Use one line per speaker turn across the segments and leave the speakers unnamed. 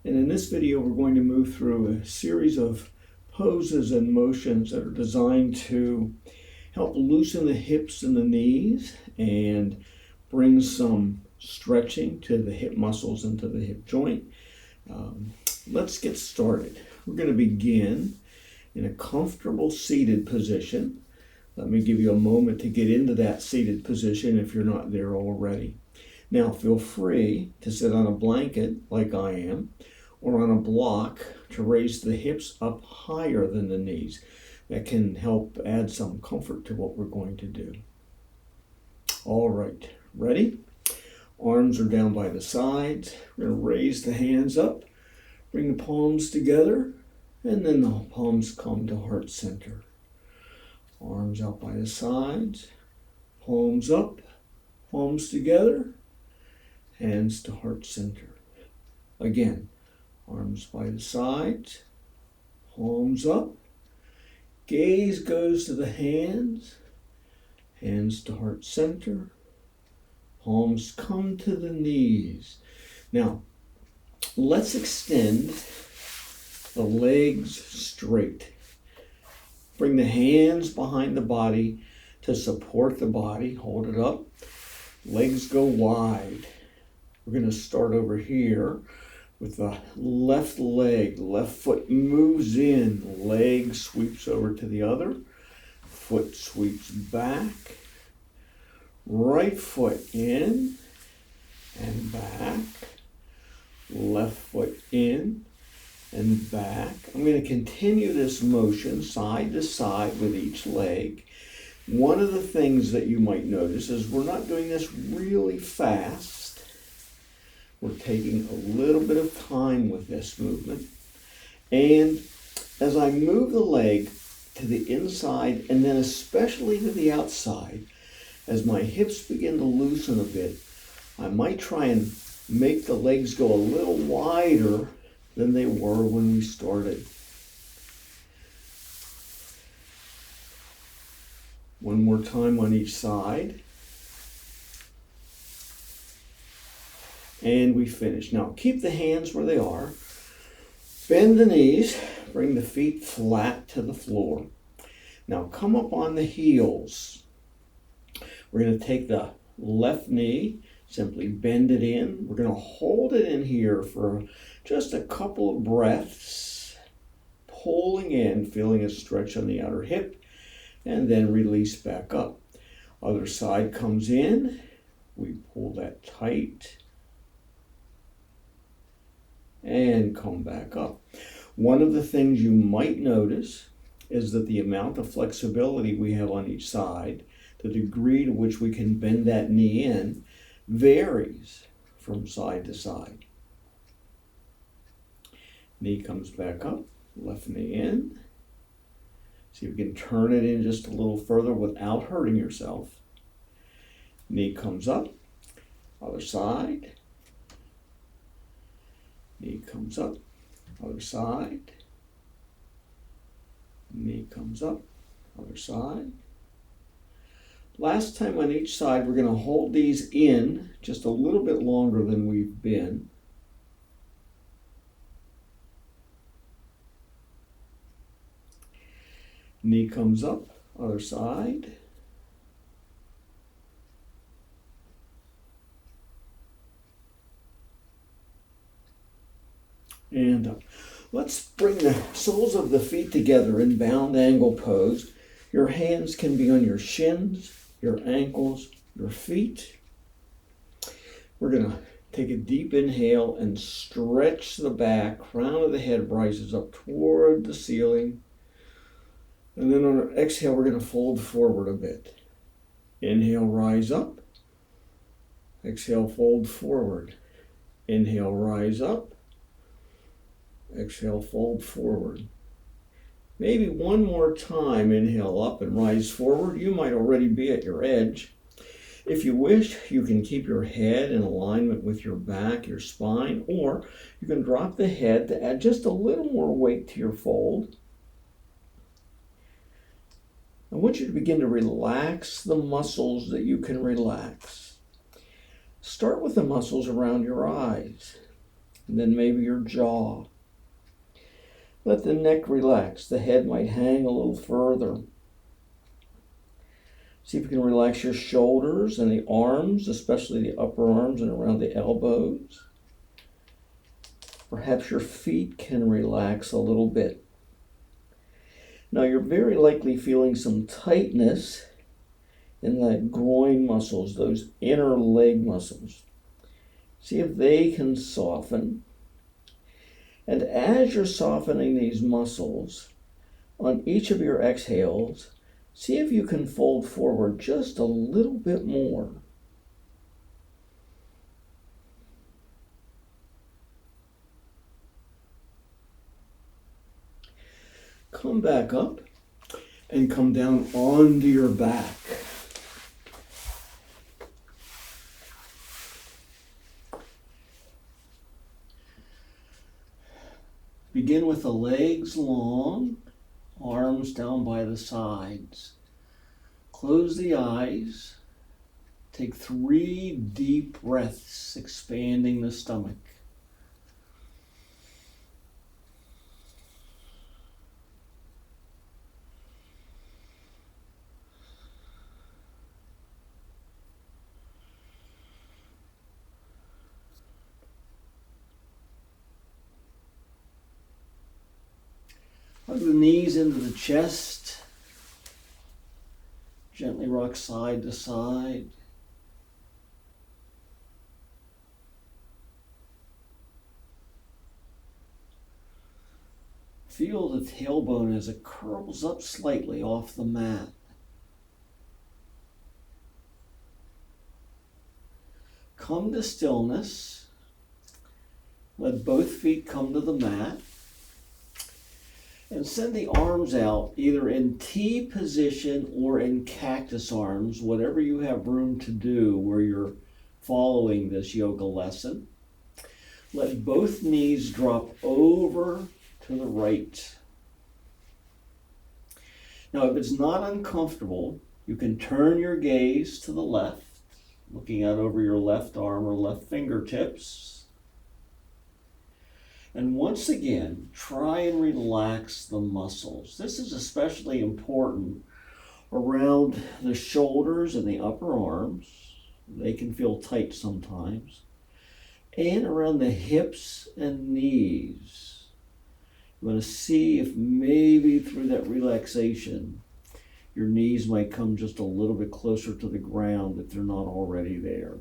And in this video, we're going to move through a series of poses and motions that are designed to help loosen the hips and the knees and bring some stretching to the hip muscles and to the hip joint. Let's get started. We're going to begin in a comfortable seated position. Let me give you a moment to get into that seated position if you're not there already. Now feel free to sit on a blanket like I am, or on a block to raise the hips up higher than the knees. That can help add some comfort to what we're going to do. All right, ready? Arms are down by the sides. We're going to raise the hands up, bring the palms together, and then the palms come to heart center. Arms out by the sides, palms up, palms together, hands to heart center. Again, arms by the sides, palms up, gaze goes to the hands, hands to heart center, palms come to the knees. Now, let's extend the legs straight. Bring the hands behind the body to support the body. Hold it up. Legs go wide. We're going to start over here with the left leg. Left foot moves in. Leg sweeps over to the other. Foot sweeps back. Right foot in and back. Left foot in and back. I'm going to continue this motion side to side with each leg. One of the things that you might notice is we're not doing this really fast. We're taking a little bit of time with this movement. And as I move the leg to the inside and then especially to the outside, as my hips begin to loosen a bit, I might try and make the legs go a little wider than they were when we started. One more time on each side. And we finish. Now keep the hands where they are. Bend the knees. Bring the feet flat to the floor. Now come up on the heels. We're going to take the left knee, simply bend it in. We're going to hold it in here for just a couple of breaths, pulling in, feeling a stretch on the outer hip, and then release back up. Other side comes in. We pull that tight and come back up. One of the things you might notice is that the amount of flexibility we have on each side, the degree to which we can bend that knee in, varies from side to side. Knee comes back up, left knee in. See if you can turn it in just a little further without hurting yourself. Knee comes up, other side. Knee comes up, other side. Knee comes up, other side. Last time on each side, we're going to hold these in just a little bit longer than we've been. Knee comes up, other side. And up. Let's bring the soles of the feet together in bound angle pose. Your hands can be on your shins, your ankles, your feet. We're going to take a deep inhale and stretch the back. Crown of the head rises up toward the ceiling. And then on our exhale, we're going to fold forward a bit. Inhale, rise up. Exhale, fold forward. Inhale, rise up. Exhale, fold forward. Maybe one more time, inhale up and rise forward. You might already be at your edge. If you wish, you can keep your head in alignment with your back, your spine, or you can drop the head to add just a little more weight to your fold. I want you to begin to relax the muscles that you can relax. Start with the muscles around your eyes. and then maybe your jaw. Let the neck relax. The head might hang a little further. See if you can relax your shoulders and the arms, especially the upper arms and around the elbows. Perhaps your feet can relax a little bit. Now you're very likely feeling some tightness in that groin muscles, those inner leg muscles. See if they can soften. And as you're softening these muscles, on each of your exhales, see if you can fold forward just a little bit more. Come back up and come down onto your back. Begin with the legs long, arms down by the sides. Close the eyes. Take 3 deep breaths, expanding the stomach. Hug the knees into the chest. Gently rock side to side. Feel the tailbone as it curls up slightly off the mat. Come to stillness. Let both feet come to the mat. And send the arms out either in T position or in cactus arms, whatever you have room to do where you're following this yoga lesson. Let both knees drop over to the right. Now, if it's not uncomfortable, you can turn your gaze to the left, looking out over your left arm or left fingertips. And once again, try and relax the muscles. This is especially important around the shoulders and the upper arms. They can feel tight sometimes. And around the hips and knees. You want to see if maybe through that relaxation, your knees might come just a little bit closer to the ground if they're not already there.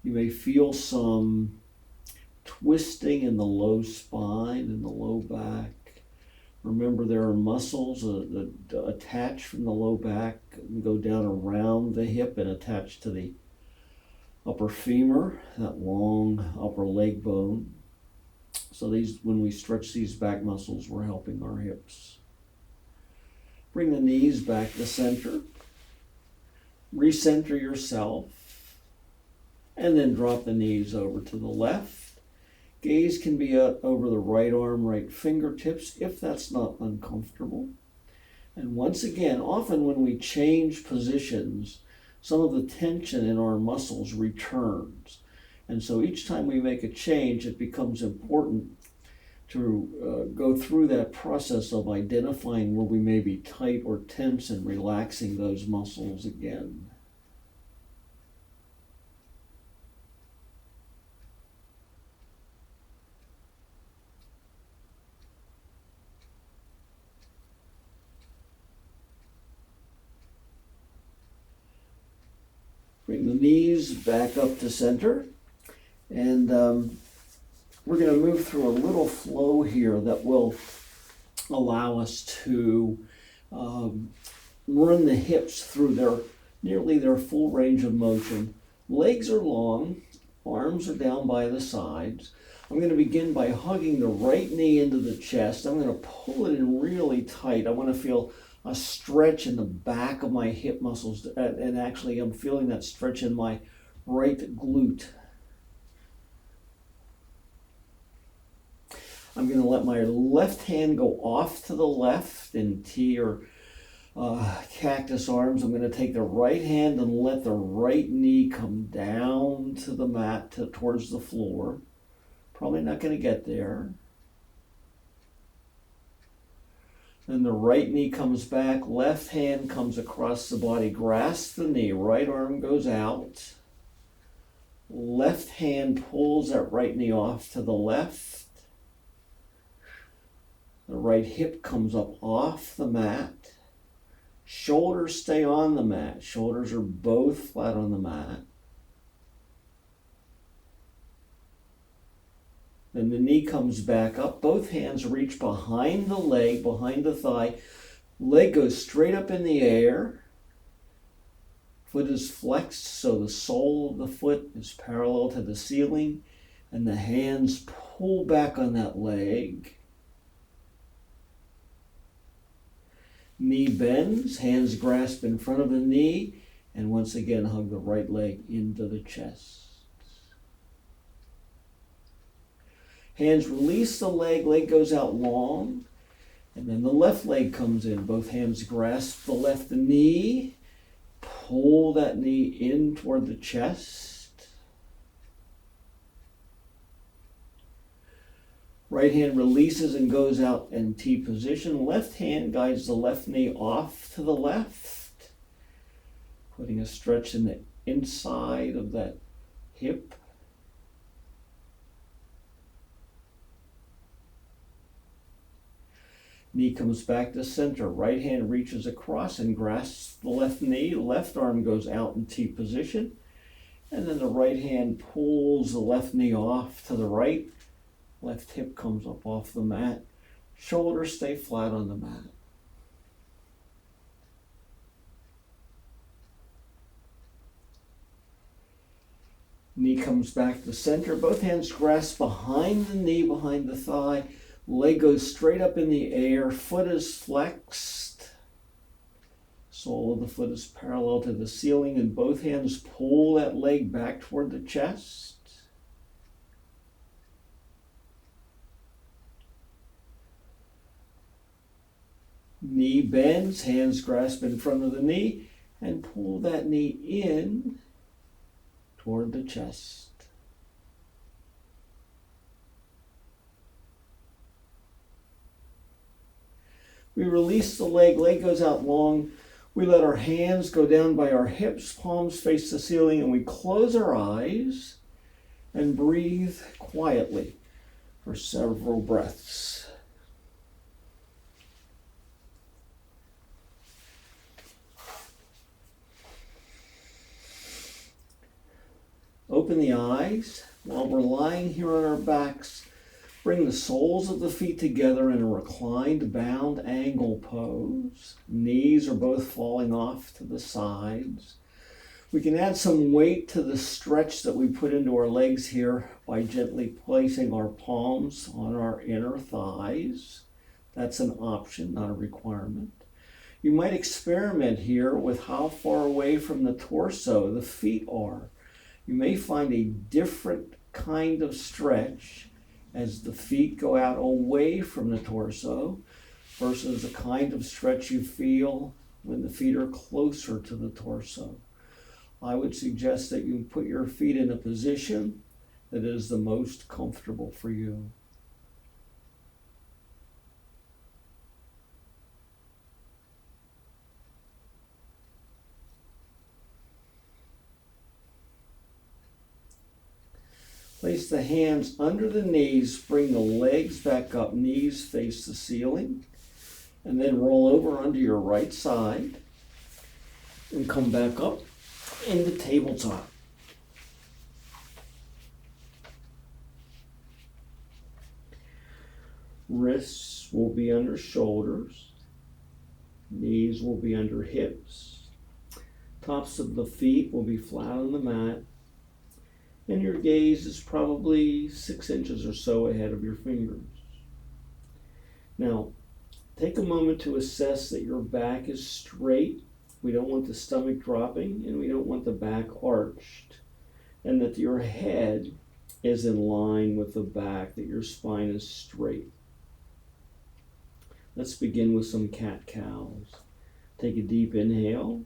You may feel some twisting in the low spine and the low back. Remember, there are muscles that attach from the low back and go down around the hip and attach to the upper femur, that long upper leg bone. So when we stretch these back muscles, we're helping our hips. Bring the knees back to center. Recenter yourself. And then drop the knees over to the left. Gaze can be over the right arm, right fingertips, if that's not uncomfortable. And once again, often when we change positions, some of the tension in our muscles returns. And so each time we make a change, it becomes important to go through that process of identifying where we may be tight or tense and relaxing those muscles again. Bring the knees back up to center, and we're going to move through a little flow here that will allow us to run the hips through nearly their full range of motion. Legs are long, arms are down by the sides. I'm going to begin by hugging the right knee into the chest. I'm going to pull it in really tight. I want to feel a stretch in the back of my hip muscles, and actually I'm feeling that stretch in my right glute. I'm going to let my left hand go off to the left in T or cactus arms. I'm going to take the right hand and let the right knee come down to the mat towards the floor. Probably not going to get there. Then the right knee comes back, left hand comes across the body, grasps the knee, right arm goes out. Left hand pulls that right knee off to the left. The right hip comes up off the mat. Shoulders stay on the mat. Shoulders are both flat on the mat. Then the knee comes back up. Both hands reach behind the leg, behind the thigh. Leg goes straight up in the air. Foot is flexed so the sole of the foot is parallel to the ceiling. And the hands pull back on that leg. Knee bends, hands grasp in front of the knee, and once again hug the right leg into the chest. Hands release the leg goes out long, and then the left leg comes in. Both hands grasp the left knee, pull that knee in toward the chest. Right hand releases and goes out in T position. Left hand guides the left knee off to the left, putting a stretch in the inside of that hip. Knee comes back to center. Right hand reaches across and grasps the left knee. Left arm goes out in T position. And then the right hand pulls the left knee off to the right. Left hip comes up off the mat. Shoulders stay flat on the mat. Knee comes back to center. Both hands grasp behind the knee, behind the thigh. Leg goes straight up in the air. Foot is flexed. Sole of the foot is parallel to the ceiling, and both hands pull that leg back toward the chest. Knee bends, hands grasp in front of the knee, and pull that knee in toward the chest. We release the leg goes out long. We let our hands go down by our hips, palms face the ceiling, and we close our eyes and breathe quietly for several breaths. Open the eyes. While we're lying here on our backs, bring the soles of the feet together in a reclined bound angle pose. Knees are both falling off to the sides. We can add some weight to the stretch that we put into our legs here by gently placing our palms on our inner thighs. That's an option, not a requirement. You might experiment here with how far away from the torso the feet are. You may find a different kind of stretch as the feet go out away from the torso versus the kind of stretch you feel when the feet are closer to the torso. I would suggest that you put your feet in a position that is the most comfortable for you. Place the hands under the knees, bring the legs back up, knees face the ceiling, and then roll over onto your right side and come back up into tabletop. Wrists will be under shoulders, knees will be under hips, tops of the feet will be flat on the mat, and your gaze is probably 6 inches or so ahead of your fingers. Now, take a moment to assess that your back is straight. We don't want the stomach dropping, and we don't want the back arched, and that your head is in line with the back, that your spine is straight. Let's begin with some cat-cows. Take a deep inhale.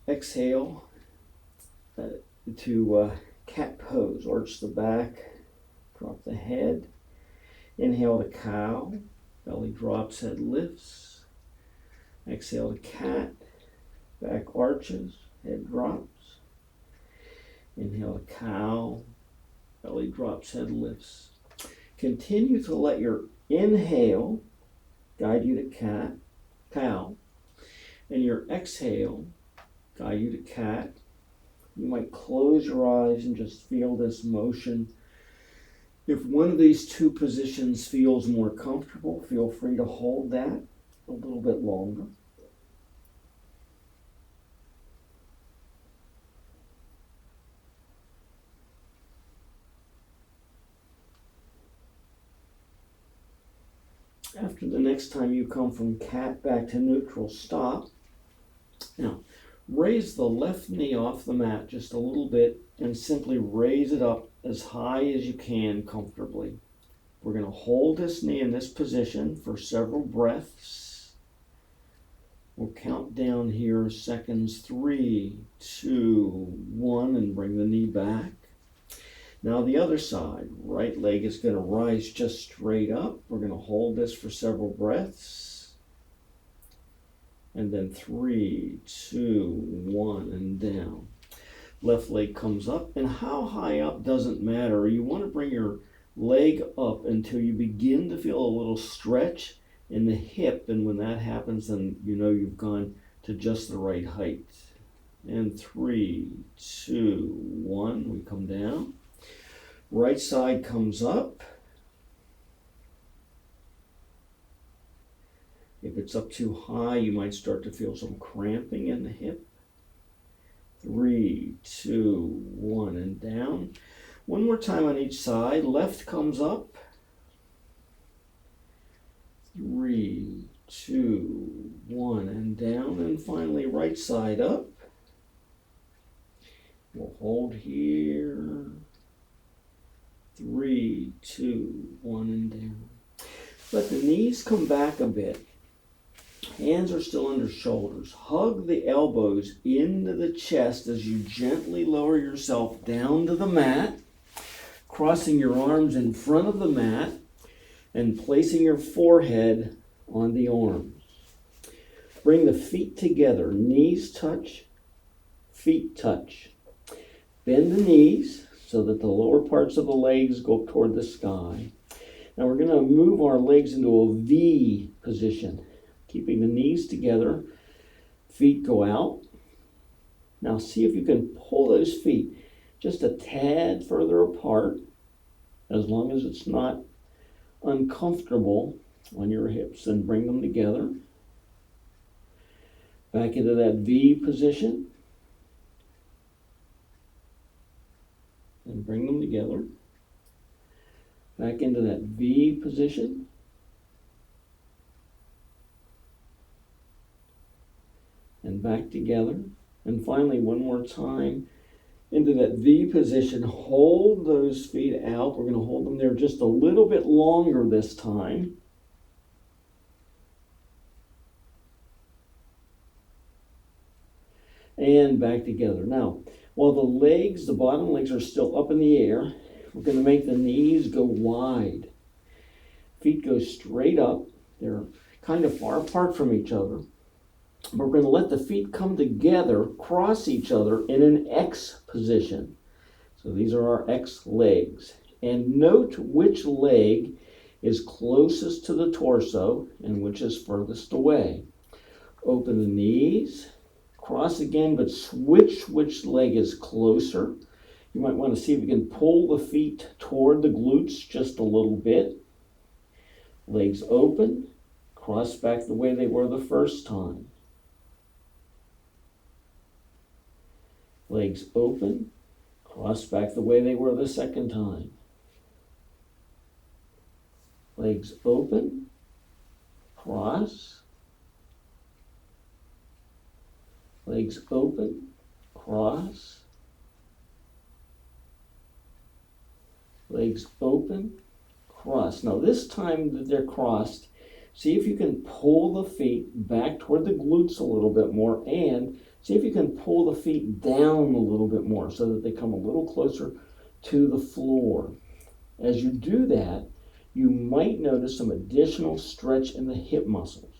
Exhale to cat pose. Arch the back, drop the head. Inhale to cow, belly drops, head lifts. Exhale to cat, back arches, head drops. Inhale to cow, belly drops, head lifts. Continue to let your inhale guide you to cow, and your exhale guide you to cat. You might close your eyes and just feel this motion. If one of these two positions feels more comfortable, feel free to hold that a little bit longer. After the next time you come from cat back to neutral, stop. Now, raise the left knee off the mat just a little bit and simply raise it up as high as you can comfortably. We're going to hold this knee in this position for several breaths. We'll count down here seconds, 3, 2, 1, and bring the knee back. Now the other side, right leg is going to rise just straight up. We're going to hold this for several breaths. And then 3, 2, 1, and down. Left leg comes up, and how high up doesn't matter. You want to bring your leg up until you begin to feel a little stretch in the hip, and when that happens, then you know you've gone to just the right height. And 3, 2, 1, we come down. Right side comes up. If it's up too high, you might start to feel some cramping in the hip. 3, 2, 1, and down. One more time on each side. Left comes up. 3, 2, 1, and down. And finally, right side up. We'll hold here. 3, 2, 1, and down. Let the knees come back a bit. Hands are still under shoulders. Hug the elbows into the chest as you gently lower yourself down to the mat, crossing your arms in front of the mat and placing your forehead on the arms. Bring the feet together. Knees touch, feet touch. Bend the knees so that the lower parts of the legs go toward the sky. Now we're going to move our legs into a V position, keeping the knees together, feet go out. Now see if you can pull those feet just a tad further apart, as long as it's not uncomfortable on your hips, and bring them together. Back into that V position. And bring them together. Back into that V position. And back together. And finally, one more time, into that V position. Hold those feet out. We're going to hold them there just a little bit longer this time. And back together. Now, while the bottom legs are still up in the air, we're going to make the knees go wide. Feet go straight up. They're kind of far apart from each other. But we're going to let the feet come together, cross each other in an X position. So these are our X legs. And note which leg is closest to the torso and which is furthest away. Open the knees. Cross again, but switch which leg is closer. You might want to see if you can pull the feet toward the glutes just a little bit. Legs open, cross back the way they were the first time. Legs open, cross back the way they were the second time. Legs open, cross. Legs open, cross. Legs open, cross. Now this time that they're crossed, See if you can pull the feet back toward the glutes a little bit more, and see if you can pull the feet down a little bit more so that they come a little closer to the floor. As you do that, you might notice some additional stretch in the hip muscles.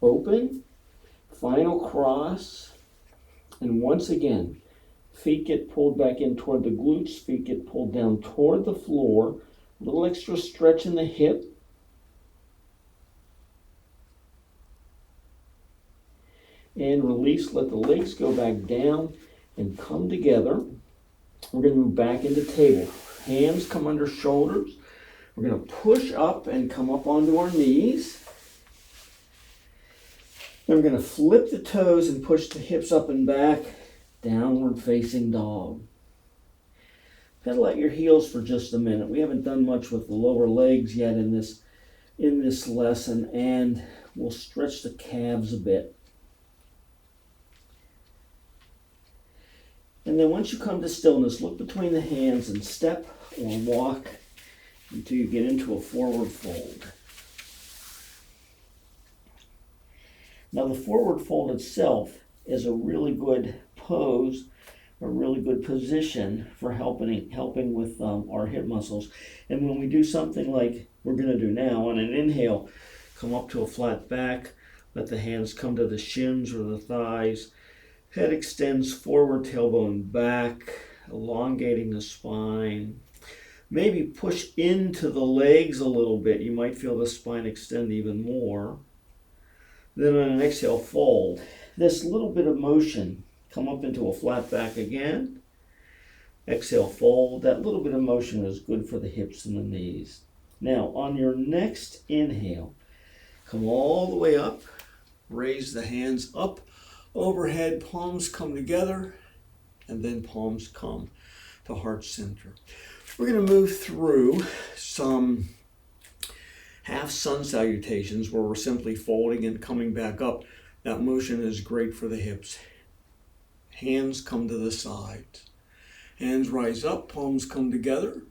Open, final cross, and once again, feet get pulled back in toward the glutes, feet get pulled down toward the floor, a little extra stretch in the hip. And release, let the legs go back down and come together. We're going to move back into table. Hands come under shoulders. We're going to push up and come up onto our knees. Then we're going to flip the toes and push the hips up and back. Downward facing dog. Pedal out your heels for just a minute. We haven't done much with the lower legs yet in this lesson, and we'll stretch the calves a bit. And then once you come to stillness, look between the hands and step or walk until you get into a forward fold. Now the forward fold itself is a really good pose, a really good position for helping with our hip muscles. And when we do something like we're going to do now, on an inhale, come up to a flat back, let the hands come to the shins or the thighs. Head extends forward, tailbone back, elongating the spine. Maybe push into the legs a little bit. You might feel the spine extend even more. Then on an exhale, fold. This little bit of motion, come up into a flat back again. Exhale, fold. That little bit of motion is good for the hips and the knees. Now, on your next inhale, come all the way up. Raise the hands up. Overhead, palms come together, and then palms come to heart center. We're going to move through some half sun salutations where we're simply folding and coming back up. That motion is great for the hips. Hands come to the sides. Hands rise up, palms come together.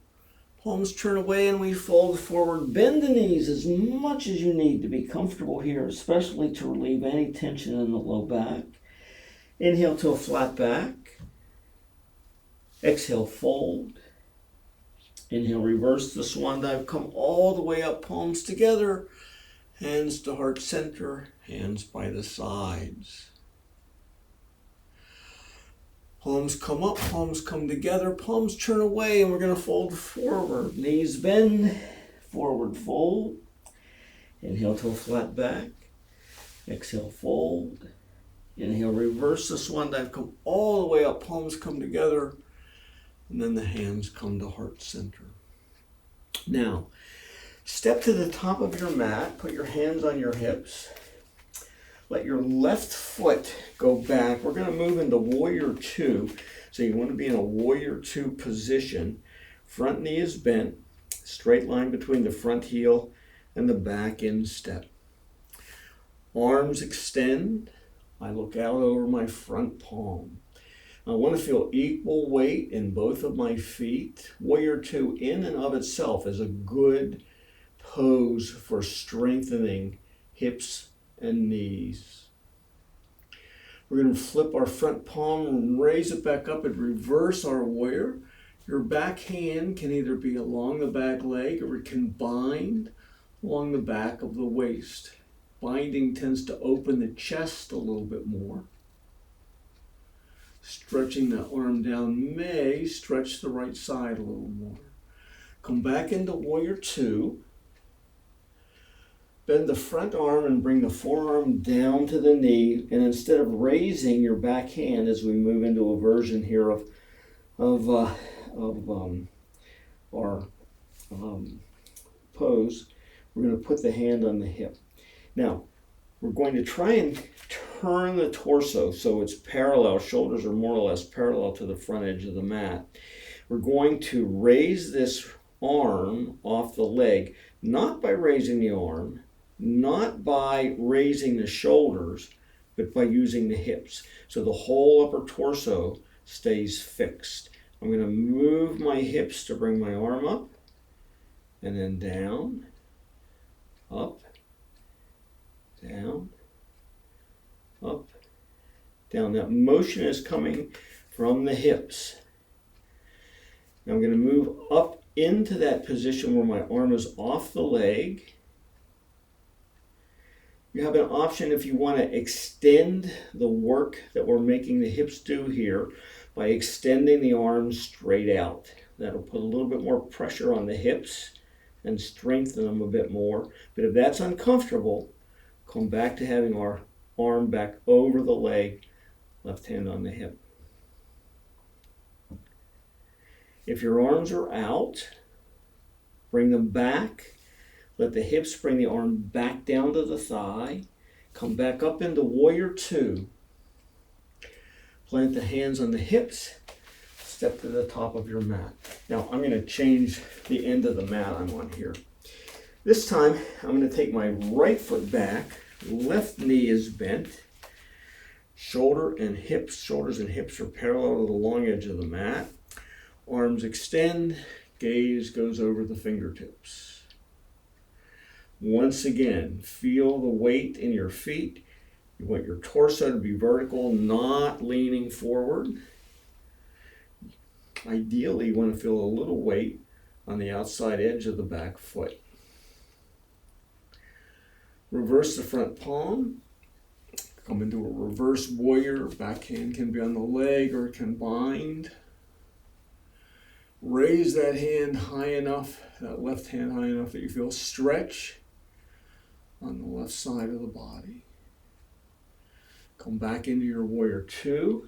Palms turn away and we fold forward. Bend the knees as much as you need to be comfortable here, especially to relieve any tension in the low back. Inhale to a flat back. Exhale, fold. Inhale, reverse the swan dive. Come all the way up, palms together. Hands to heart center, hands by the sides. Palms come up, palms come together, palms turn away, and we're going to fold forward. Knees bend, forward fold. Inhale to a flat back. Exhale, fold. Inhale, reverse the swan dive, come all the way up, palms come together, and then the hands come to heart center. Now, step to the top of your mat, put your hands on your hips. Let your left foot go back. We're going to move into warrior two. So you want to be in a warrior two position. Front knee is bent, straight line between the front heel and the back instep. Arms extend. I look out over my front palm. I want to feel equal weight in both of my feet. Warrior two in and of itself is a good pose for strengthening hips and knees. We're going to flip our front palm and raise it back up and reverse our warrior. Your back hand can either be along the back leg or it can bind along the back of the waist. Binding tends to open the chest a little bit more. Stretching the arm down may stretch the right side a little more. Come back into warrior two. Bend the front arm and bring the forearm down to the knee. And instead of raising your back hand as we move into a version here of our pose, we're going to put the hand on the hip. Now, we're going to try and turn the torso so it's parallel. Shoulders are more or less parallel to the front edge of the mat. We're going to raise this arm off the leg, not by raising the arm, not by raising the shoulders, but by using the hips. So the whole upper torso stays fixed. I'm going to move my hips to bring my arm up, and then down, up, down, up, down. That motion is coming from the hips. Now I'm going to move up into that position where my arm is off the leg. You have an option if you want to extend the work that we're making the hips do here by extending the arms straight out. That'll put a little bit more pressure on the hips and strengthen them a bit more. But if that's uncomfortable, come back to having our arm back over the leg, left hand on the hip. If your arms are out, bring them back. Let the hips bring the arm back down to the thigh. Come back up into Warrior Two. Plant the hands on the hips. Step to the top of your mat. Now I'm going to change the end of the mat I'm on here. This time I'm going to take my right foot back. Left knee is bent. Shoulders and hips are parallel to the long edge of the mat. Arms extend. Gaze goes over the fingertips. Once again, feel the weight in your feet. You want your torso to be vertical, not leaning forward. Ideally, you want to feel a little weight on the outside edge of the back foot. Reverse the front palm. Come into a reverse warrior. Backhand can be on the leg or it can bind. Raise that hand high enough, that left hand high enough that you feel stretch on the left side of the body. Come back into your Warrior Two.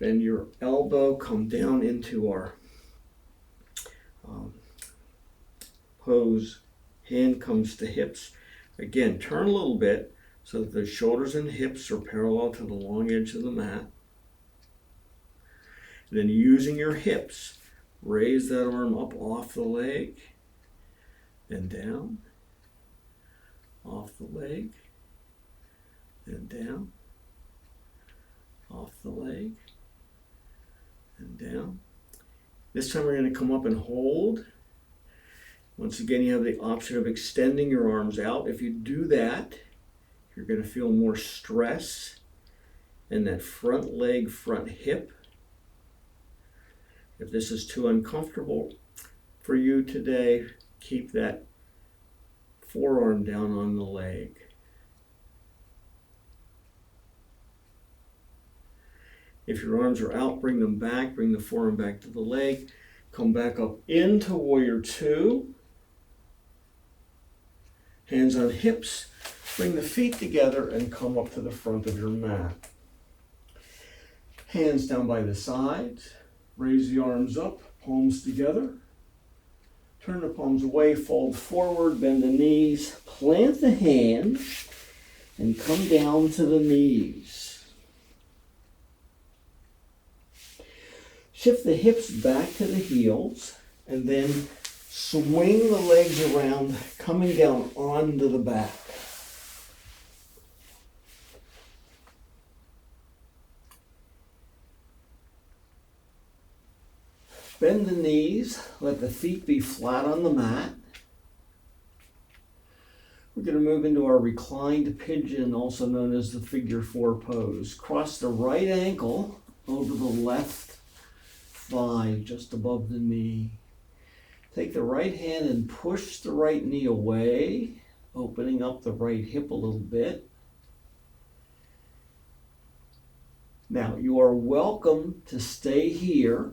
Bend your elbow, come down into our pose. Hand comes to hips. Again, turn a little bit so that the shoulders and hips are parallel to the long edge of the mat. And then using your hips, raise that arm up off the leg and down. Off the leg, and down, off the leg, and down. This time we're going to come up and hold. Once again, you have the option of extending your arms out. If you do that, you're going to feel more stress in that front leg, front hip. If this is too uncomfortable for you today, keep that forearm down on the leg. If your arms are out, bring them back. Bring the forearm back to the leg. Come back up into Warrior Two. Hands on hips. Bring the feet together and come up to the front of your mat. Hands down by the sides. Raise the arms up, palms together. Turn the palms away, fold forward, bend the knees, plant the hands, and come down to the knees. Shift the hips back to the heels, and then swing the legs around, coming down onto the back. Bend the knees, let the feet be flat on the mat. We're going to move into our reclined pigeon, also known as the figure four pose. Cross the right ankle over the left thigh, just above the knee. Take the right hand and push the right knee away, opening up the right hip a little bit. Now, you are welcome to stay here.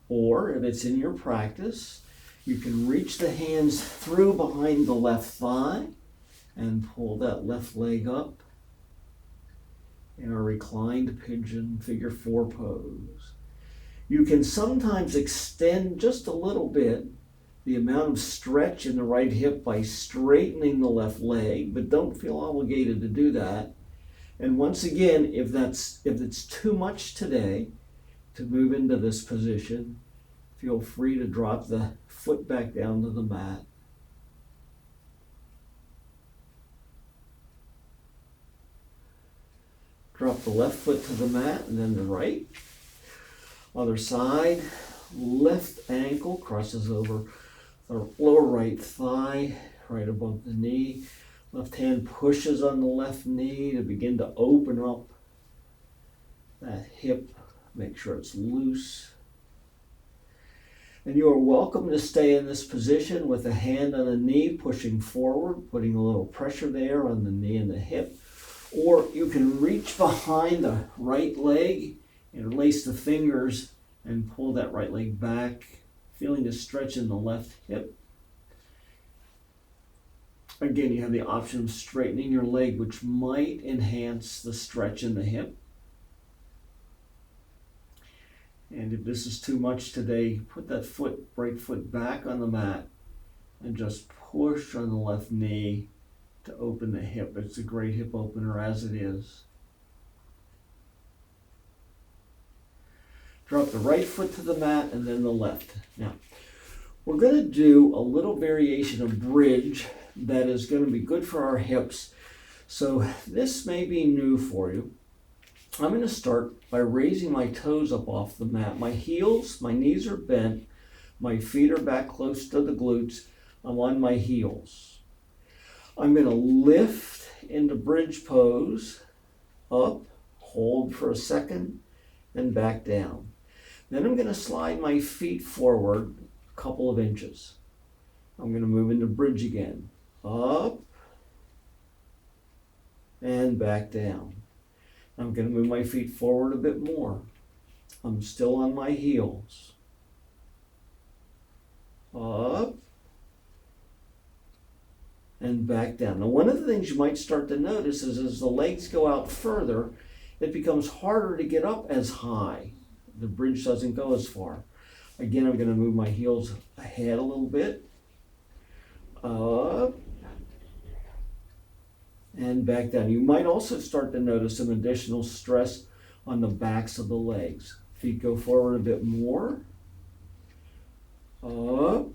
Or, if it's in your practice, you can reach the hands through behind the left thigh and pull that left leg up in our reclined pigeon figure four pose. You can sometimes extend just a little bit the amount of stretch in the right hip by straightening the left leg, but don't feel obligated to do that. And once again, if it's too much today to move into this position, feel free to drop the foot back down to the mat. Drop the left foot to the mat and then the right. Other side, left ankle crosses over the lower right thigh, right above the knee. Left hand pushes on the left knee to begin to open up that hip. Make sure it's loose. And you are welcome to stay in this position with a hand on the knee, pushing forward, putting a little pressure there on the knee and the hip. Or you can reach behind the right leg and lace the fingers and pull that right leg back, feeling a stretch in the left hip. Again, you have the option of straightening your leg, which might enhance the stretch in the hip. And if this is too much today, put that right foot back on the mat and just push on the left knee to open the hip. It's a great hip opener as it is. Drop the right foot to the mat and then the left. Now, we're going to do a little variation of bridge that is going to be good for our hips. So this may be new for you. I'm going to start by raising my toes up off the mat. My knees are bent. My feet are back close to the glutes. I'm on my heels. I'm going to lift into bridge pose, up, hold for a second, and back down. Then I'm going to slide my feet forward a couple of inches. I'm going to move into bridge again. Up and back down. I'm going to move my feet forward a bit more. I'm still on my heels. Up and back down. Now, one of the things you might start to notice is as the legs go out further, it becomes harder to get up as high. The bridge doesn't go as far. Again, I'm going to move my heels ahead a little bit. Up and back down. You might also start to notice some additional stress on the backs of the legs. Feet go forward a bit more. Up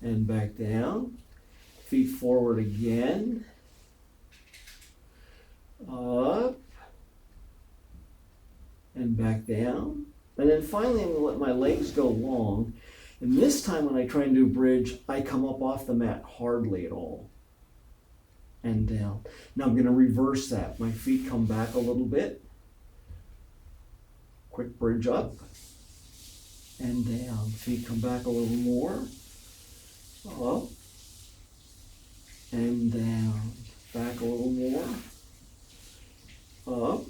and back down. Feet forward again. Up and back down. And then finally, I'm going to let my legs go long. And this time when I try and do bridge, I come up off the mat hardly at all. And down. Now I'm going to reverse that. My feet come back a little bit. Quick bridge up and down. Feet come back a little more. Up and down. Back a little more. Up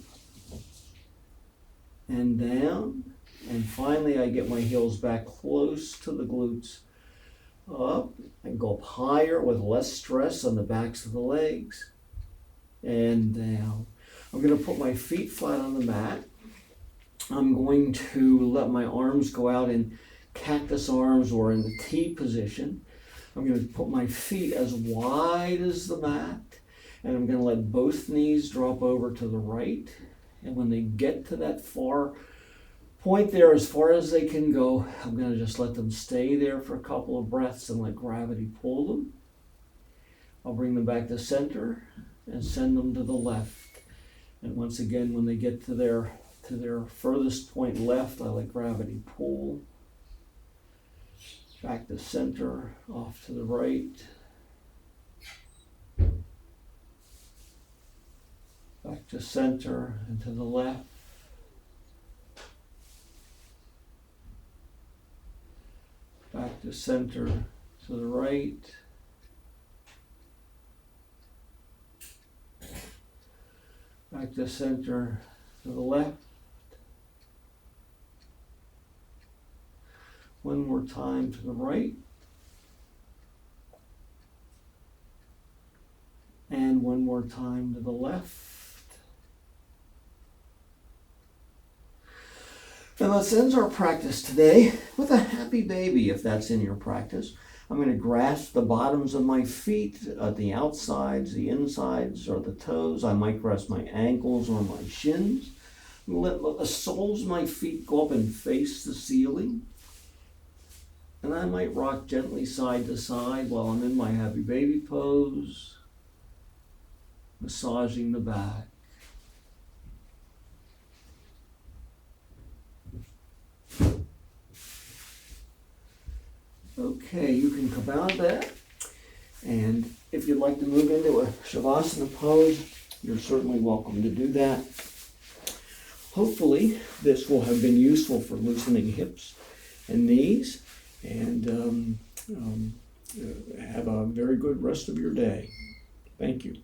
and down. And finally I get my heels back close to the glutes. Up and go up higher with less stress on the backs of the legs. And down. I'm going to put my feet flat on the mat. I'm going to let my arms go out in cactus arms or in the T position. I'm going to put my feet as wide as the mat. And I'm going to let both knees drop over to the right. And when they get to that far point there, as far as they can go, I'm going to just let them stay there for a couple of breaths and let gravity pull them. I'll bring them back to center and send them to the left. And once again, when they get to their furthest point left, I let gravity pull. Back to center, off to the right. Back to center and to the left. Back to center, to the right. Back to center, to the left. One more time to the right. And one more time to the left. And let's end our practice today with a happy baby, if that's in your practice. I'm going to grasp the bottoms of my feet, the outsides, the insides, or the toes. I might grasp my ankles or my shins. Let the soles of my feet go up and face the ceiling. And I might rock gently side to side while I'm in my happy baby pose, massaging the back. Okay, you can come out of that. And if you'd like to move into a Shavasana pose, you're certainly welcome to do that. Hopefully, this will have been useful for loosening hips and knees, and have a very good rest of your day. Thank you.